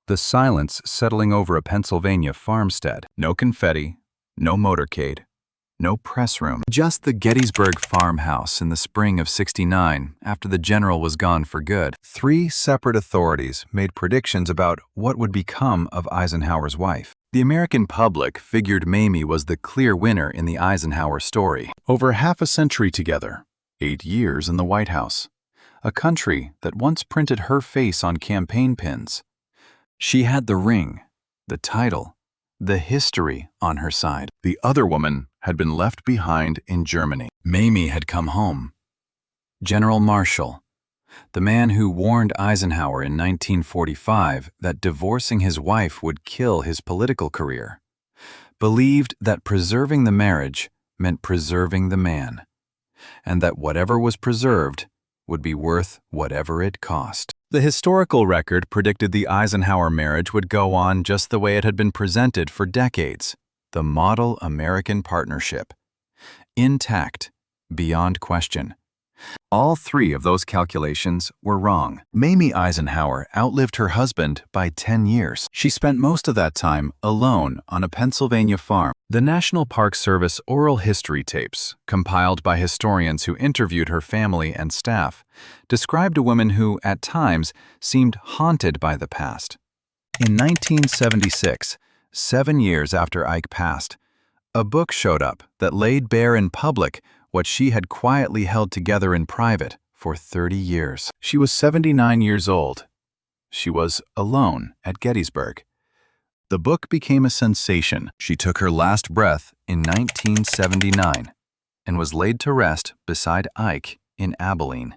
the silence settling over a Pennsylvania farmstead. No confetti, no motorcade, no press room. Just the Gettysburg farmhouse in the spring of '69, after the general was gone for good. 3 separate authorities made predictions about what would become of Eisenhower's wife. The American public figured Mamie was the clear winner in the Eisenhower story. Over half a century together, 8 years in the White House, a country that once printed her face on campaign pins. She had the ring, the title, the history on her side. The other woman had been left behind in Germany. Mamie had come home. General Marshall, the man who warned Eisenhower in 1945 that divorcing his wife would kill his political career, believed that preserving the marriage meant preserving the man, and that whatever was preserved would be worth whatever it cost. The historical record predicted the Eisenhower marriage would go on just the way it had been presented for decades, the model American partnership. Intact, beyond question. All 3 of those calculations were wrong. Mamie Eisenhower outlived her husband by 10 years. She spent most of that time alone on a Pennsylvania farm. The National Park Service oral history tapes, compiled by historians who interviewed her family and staff, described a woman who, at times, seemed haunted by the past. In 1976, 7 years after Ike passed, a book showed up that laid bare in public what she had quietly held together in private for 30 years. She was 79 years old. She was alone at Gettysburg. The book became a sensation. She took her last breath in 1979 and was laid to rest beside Ike in Abilene,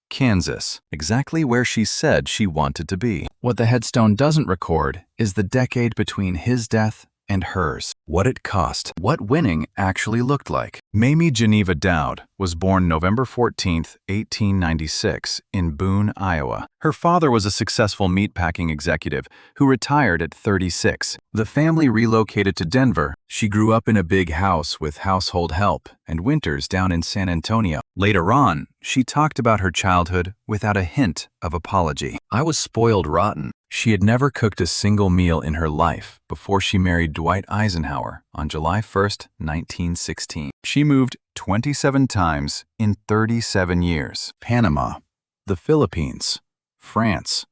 Kansas, exactly where she said she wanted to be. What the headstone doesn't record is the decade between his death and hers. What it cost. What winning actually looked like. Mamie Geneva Dowd was born November 14, 1896, in Boone, Iowa. Her father was a successful meatpacking executive who retired at 36. The family relocated to Denver. She grew up in a big house with household help and winters down in San Antonio. Later on, she talked about her childhood without a hint of apology. "I was spoiled rotten." She had never cooked a single meal in her life before she married Dwight Eisenhower on July 1, 1916. She moved 27 times in 37 years. Panama, the Philippines, France,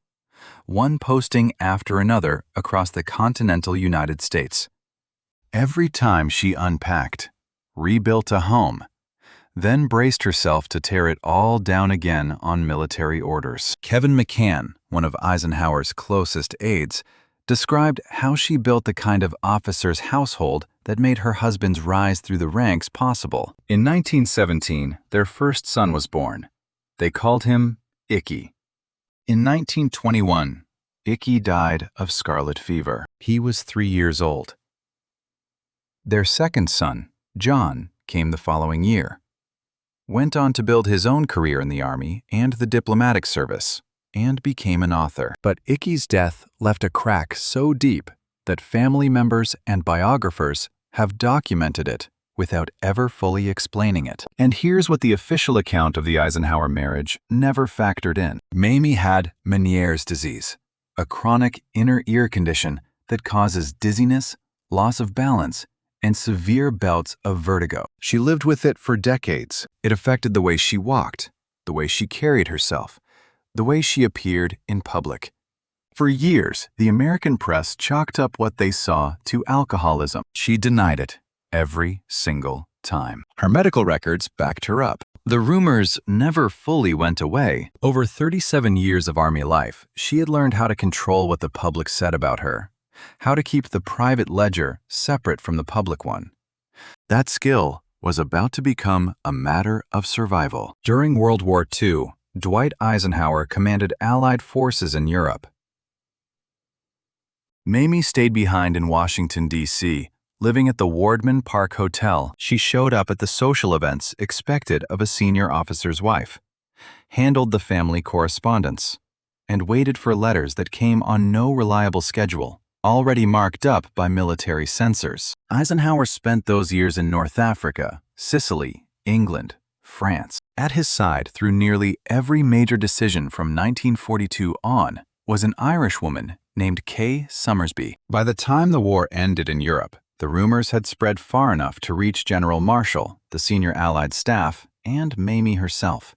one posting after another across the continental United States. Every time she unpacked, rebuilt a home, then braced herself to tear it all down again on military orders. Kevin McCann, one of Eisenhower's closest aides, described how she built the kind of officer's household that made her husband's rise through the ranks possible. In 1917, their first son was born. They called him Icky. In 1921, Icky died of scarlet fever. He was 3 years old. Their second son, John, came the following year. Went on to build his own career in the Army and the diplomatic service, and became an author. But Icky's death left a crack so deep that family members and biographers have documented it without ever fully explaining it. And here's what the official account of the Eisenhower marriage never factored in. Mamie had Meniere's disease, a chronic inner ear condition that causes dizziness, loss of balance, and severe bouts of vertigo. She lived with it for decades. It affected the way she walked, the way she carried herself, the way she appeared in public. For years, the American press chalked up what they saw to alcoholism. She denied it every single time. Her medical records backed her up. The rumors never fully went away. Over 37 years of Army life, she had learned how to control what the public said about her, how to keep the private ledger separate from the public one. That skill was about to become a matter of survival. During World War II, Dwight Eisenhower commanded Allied forces in Europe. Mamie stayed behind in Washington, D.C., living at the Wardman Park Hotel. She showed up at the social events expected of a senior officer's wife, handled the family correspondence, and waited for letters that came on no reliable schedule, already marked up by military censors. Eisenhower spent those years in North Africa, Sicily, England, France. At his side through nearly every major decision from 1942 on, was an Irish woman named Kay Summersby. By the time the war ended in Europe, the rumors had spread far enough to reach General Marshall, the senior Allied staff, and Mamie herself.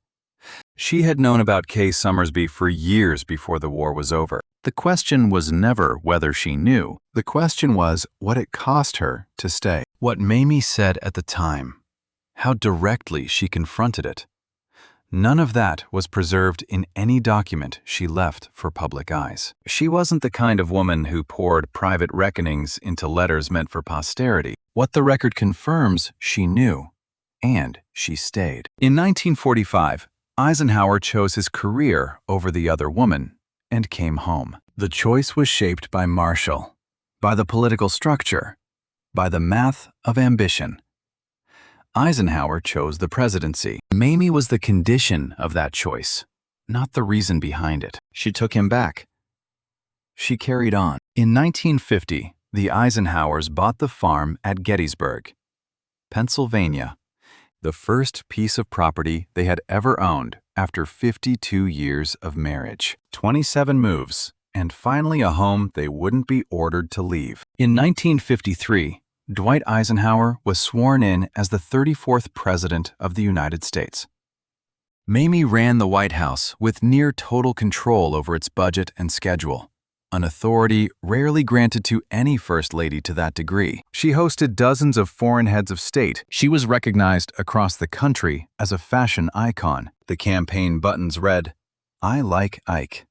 She had known about Kay Summersby for years before the war was over. The question was never whether she knew. The question was what it cost her to stay. What Mamie said at the time. How directly she confronted it. None of that was preserved in any document she left for public eyes. She wasn't the kind of woman who poured private reckonings into letters meant for posterity. What the record confirms, she knew, and she stayed. In 1945, Eisenhower chose his career over the other woman and came home. The choice was shaped by Marshall, by the political structure, by the math of ambition. Eisenhower chose the presidency. Mamie was the condition of that choice, not the reason behind it. She took him back. She carried on. In 1950, the Eisenhowers bought the farm at Gettysburg, Pennsylvania, the first piece of property they had ever owned after 52 years of marriage. 27 moves, and finally a home they wouldn't be ordered to leave. In 1953, Dwight Eisenhower was sworn in as the 34th President of the United States. Mamie ran the White House with near total control over its budget and schedule, an authority rarely granted to any First Lady to that degree. She hosted dozens of foreign heads of state. She was recognized across the country as a fashion icon. The campaign buttons read, "I like Ike."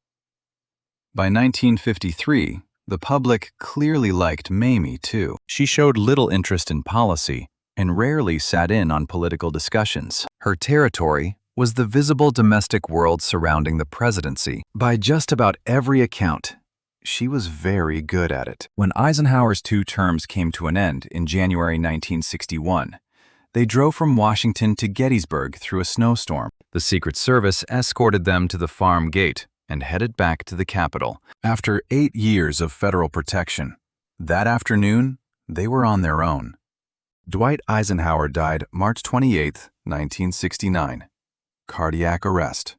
By 1953, the public clearly liked Mamie, too. She showed little interest in policy and rarely sat in on political discussions. Her territory was the visible domestic world surrounding the presidency. By just about every account, she was very good at it. When Eisenhower's 2 terms came to an end in January 1961, they drove from Washington to Gettysburg through a snowstorm. The Secret Service escorted them to the farm gate and headed back to the Capitol. After 8 years of federal protection, that afternoon, they were on their own. Dwight Eisenhower died March 28, 1969. Cardiac arrest.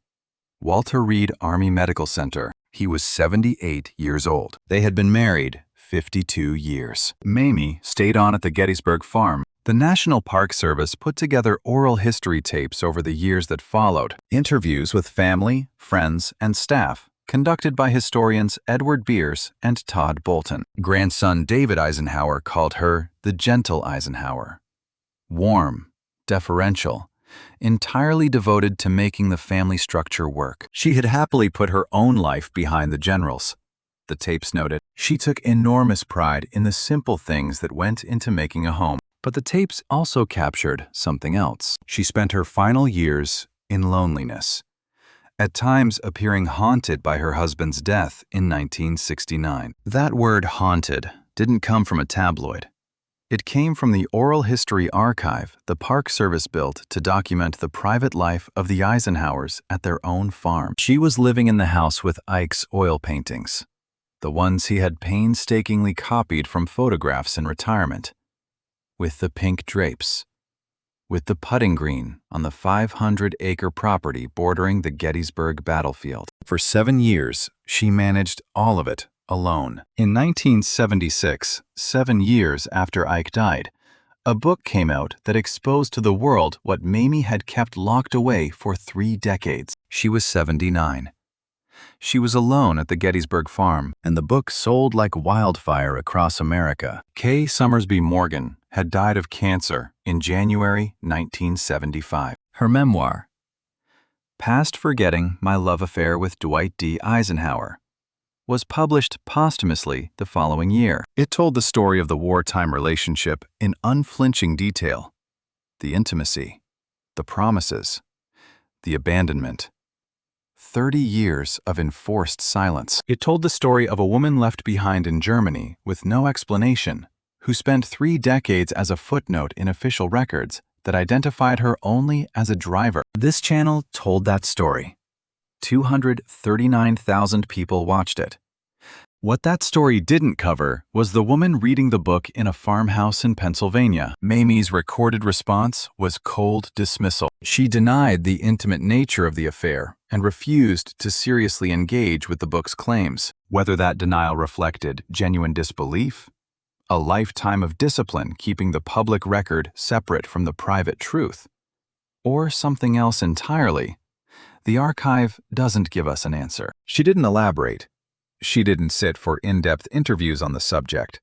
Walter Reed Army Medical Center. He was 78 years old. They had been married 52 years. Mamie stayed on at the Gettysburg farm. The National Park Service put together oral history tapes over the years that followed, interviews with family, friends, and staff, conducted by historians Edward Beers and Todd Bolton. Grandson David Eisenhower called her the gentle Eisenhower. Warm, deferential, entirely devoted to making the family structure work. She had happily put her own life behind the general's. The tapes noted, she took enormous pride in the simple things that went into making a home. But the tapes also captured something else. She spent her final years in loneliness, at times appearing haunted by her husband's death in 1969. That word haunted didn't come from a tabloid. It came from the oral history archive the Park Service built to document the private life of the Eisenhowers at their own farm. She was living in the house with Ike's oil paintings, the ones he had painstakingly copied from photographs in retirement, with the pink drapes, with the putting green on the 500-acre property bordering the Gettysburg battlefield. For 7 years, she managed all of it alone. In 1976, 7 years after Ike died, a book came out that exposed to the world what Mamie had kept locked away for 3 decades. She was 79. She was alone at the Gettysburg farm, and the book sold like wildfire across America. Kay Summersby Morgan had died of cancer in January 1975. Her memoir, Past Forgetting My Love Affair with Dwight D. Eisenhower, was published posthumously the following year. It told the story of the wartime relationship in unflinching detail. The intimacy, the promises, the abandonment. 30 years of enforced silence. It told the story of a woman left behind in Germany with no explanation, who spent 3 decades as a footnote in official records that identified her only as a driver. This channel told that story. 239,000 people watched it. What that story didn't cover was the woman reading the book in a farmhouse in Pennsylvania. Mamie's recorded response was cold dismissal. She denied the intimate nature of the affair and refused to seriously engage with the book's claims. Whether that denial reflected genuine disbelief, a lifetime of discipline keeping the public record separate from the private truth, or something else entirely, the archive doesn't give us an answer. She didn't elaborate. She didn't sit for in-depth interviews on the subject.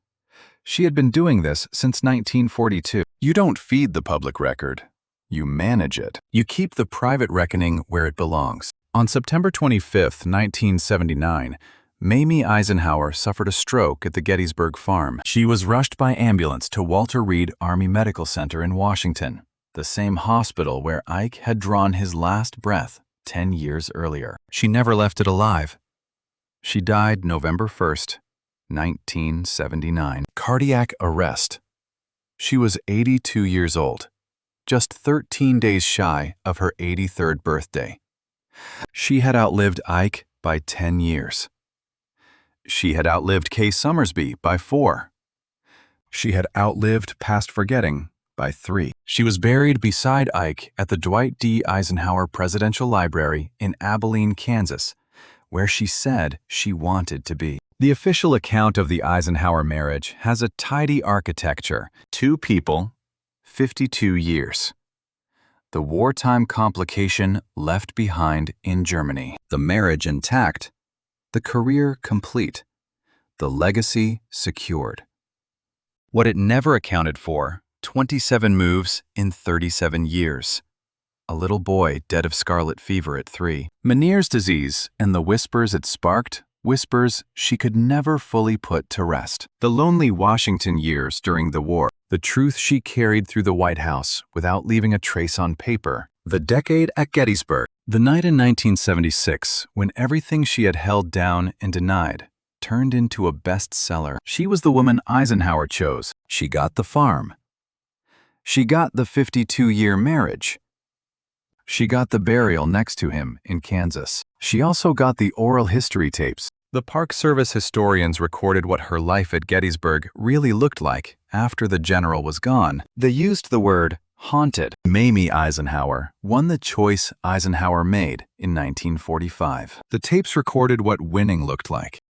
She had been doing this since 1942. You don't feed the public record. You manage it. You keep the private reckoning where it belongs. On September 25, 1979, Mamie Eisenhower suffered a stroke at the Gettysburg farm. She was rushed by ambulance to Walter Reed Army Medical Center in Washington, the same hospital where Ike had drawn his last breath 10 years earlier. She never left it alive. She died November 1st, 1979. Cardiac arrest. She was 82 years old, just 13 days shy of her 83rd birthday. She had outlived Ike by 10 years. She had outlived Kay Summersby by 4. She had outlived past forgetting by 3. She was buried beside Ike at the Dwight D. Eisenhower Presidential Library in Abilene, Kansas, where she said she wanted to be. The official account of the Eisenhower marriage has a tidy architecture. 2 people, 52 years. The wartime complication left behind in Germany. The marriage intact. The career complete. The legacy secured. What it never accounted for, 27 moves in 37 years. A little boy dead of scarlet fever at 3. Meniere's disease and the whispers it sparked, whispers she could never fully put to rest. The lonely Washington years during the war. The truth she carried through the White House without leaving a trace on paper. The decade at Gettysburg. The night in 1976 when everything she had held down and denied turned into a bestseller. She was the woman Eisenhower chose. She got the farm. She got the 52-year marriage. She got the burial next to him in Kansas. She also got the oral history tapes. The Park Service historians recorded what her life at Gettysburg really looked like after the general was gone. They used the word haunted. Mamie Eisenhower won the choice Eisenhower made in 1945. The tapes recorded what winning looked like.